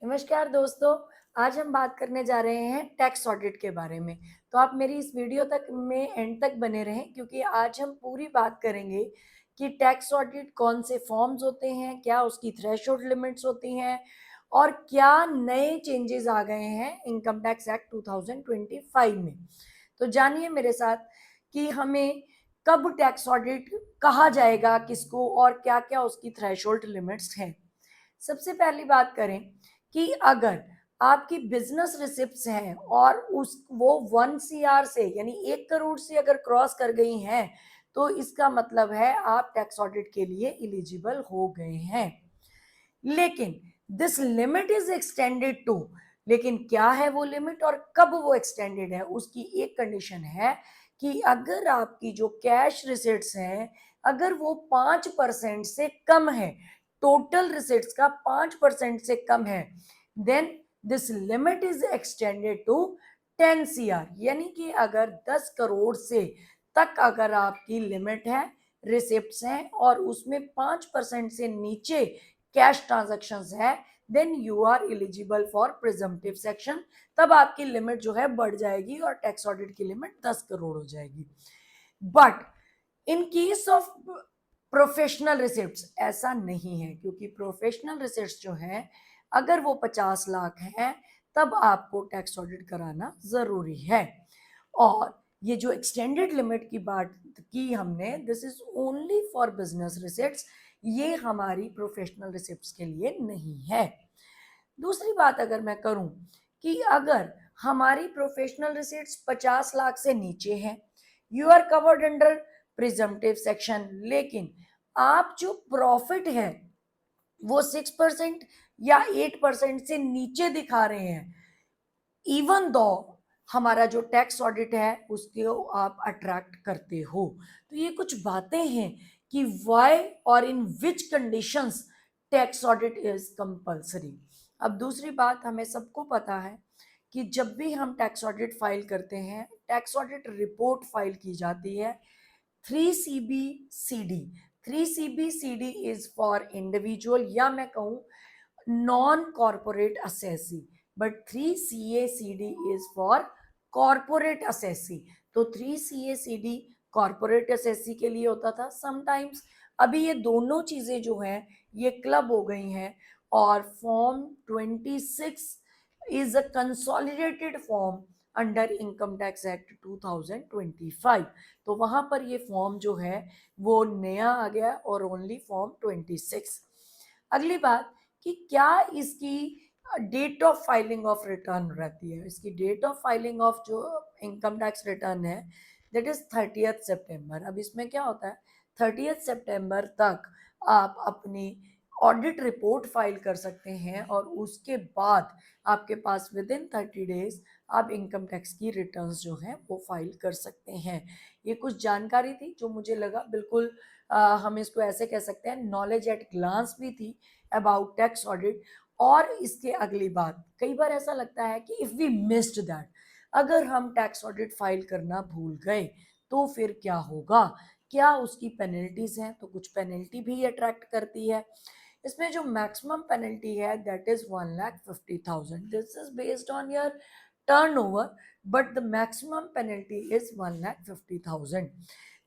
नमस्कार दोस्तों, आज हम बात करने जा रहे हैं टैक्स ऑडिट के बारे में। तो आप मेरी इस वीडियो तक में एंड तक बने रहें क्योंकि आज हम पूरी बात करेंगे कि टैक्स ऑडिट कौन से फॉर्म्स होते हैं, क्या उसकी थ्रेशोल्ड लिमिट्स होती हैं और क्या नए चेंजेस आ गए हैं इनकम टैक्स एक्ट 2025 में। तो जानिए मेरे साथ कि हमें कब टैक्स ऑडिट कहा जाएगा किसको और क्या-क्या उसकी थ्रेशोल्ड लिमिट्स हैं। सबसे पहली बात करें कि अगर आपकी बिजनेस रिसिप्ट्स हैं और उस वो 1 सीआर से यानी 1 करोड़ से अगर क्रॉस कर गई हैं, तो इसका मतलब है आप टैक्स ऑडिट के लिए एलिजिबल हो गए हैं। लेकिन this limit is extended to, लेकिन क्या है वो लिमिट और कब वो एक्सटेंडेड है, उसकी एक कंडीशन है कि अगर आपकी जो कैश रिसिट्स हैं, अगर वो 5% से कम है, टोटल रिसिट्स का 5% से कम है, then this limit is extended to 10 CR. यानी कि अगर 10 करोड़ से तक अगर आपकी लिमिट है, रिसिप्ट्स हैं और उसमें 5% से नीचे कैश ट्रांजैक्शंस है, then you are eligible for presumptive section. तब आपकी लिमिट जो है बढ़ जाएगी और टैक्स ऑडिट की लिमिट 10 करोड़ हो जाएगी। But in case of professional receipts ऐसा नहीं है, क्योंकि प्रोफेशनल रिसिप्ट्स जो है अगर वो 50 लाख है तब आपको टैक्स ऑडिट कराना जरूरी है। और ये जो एक्सटेंडेड लिमिट की बात की हमने, this is only for business receipts, ये हमारी प्रोफेशनल रिसिप्ट्स के लिए नहीं है। दूसरी बात अगर मैं करूं कि अगर हमारी प्रोफेशनल रिसिप्ट्स 50 लाख से नीचे हैं, you are covered under presumptive section. लेकिन आप जो प्रॉफिट है वो 6% या 8% से नीचे दिखा रहे हैं, इवन दो हमारा जो टैक्स ऑडिट है उसको आप अट्रैक्ट करते हो। तो ये कुछ बातें हैं कि व्हाई और in which conditions tax audit is compulsory. अब दूसरी बात, हमें सबको पता है कि जब भी हम टैक्स ऑडिट फाइल करते हैं, टैक्स ऑडिट रिपोर्ट फाइल की जाती है 3CB/CD। 3CB/CD is for individual या मैं कहूँ non corporate assessee, but 3CA/CD is for corporate assessee. तो 3CA/CD कॉर्पोरेट असेसी के लिए होता था समटाइम्स। अभी ये दोनों चीजें जो हैं ये क्लब हो गई हैं और form 26 is a consolidated form under income tax act 2025। तो वहां पर ये फॉर्म जो है वो नया आ गया और ओनली फॉर्म 26। अगली बात कि क्या इसकी date of filing of return रहती है। इसकी डेट ऑफ फाइलिंग ऑफ जो इनकम टैक्स रिटर्न है दैट इज 30 सितंबर। अब इसमें क्या होता है, 30 सितंबर तक आप अपनी ऑडिट रिपोर्ट फाइल कर सकते हैं और उसके बाद आपके पास विद इन 30 डेज आप इनकम टैक्स की रिटर्न्स जो हैं वो फाइल कर सकते हैं। ये कुछ जानकारी थी जो मुझे लगा बिल्कुल हम इसको ऐसे कह सकते हैं नॉलेज एट ग्लांस भी थी अबाउट टैक्स ऑडिट। और इसके अगली बात, कई बार ऐसा लगता है कि इफ वी मिस्ड दैट, अगर हम टैक्स ऑडिट फाइल करना भूल गए तो फिर क्या होगा, क्या उसकी पेनल्टीज हैं। तो कुछ पेनल्टी भी अट्रैक्ट करती है। इसमें जो मैक्सिमम पेनल्टी है that is 1,50,000। This is based on your turnover, but the maximum penalty is 1,50,000।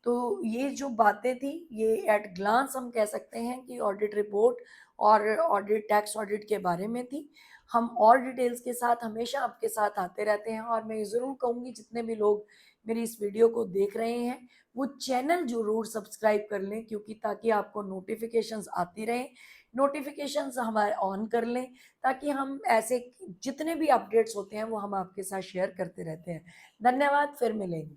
तो ये जो बातें थी ये एट ग्लांस हम कह सकते हैं कि ऑडिट रिपोर्ट और ऑडिट टैक्स ऑडिट के बारे में थी। हम और डिटेल्स के साथ हमेशा आपके साथ आते रहते हैं और मैं ये ज़रूर कहूँगी जितने भी लोग मेरी इस वीडियो को देख रहे हैं वो चैनल जरूर सब्सक्राइब कर लें, क्योंकि ताकि आपको नोटिफिकेशंस आती रहें, नोटिफिकेशंस हमारे ऑन कर लें ताकि हम ऐसे जितने भी अपडेट्स होते हैं वो हम आपके साथ शेयर करते रहते हैं। धन्यवाद, फिर मिलेंगे।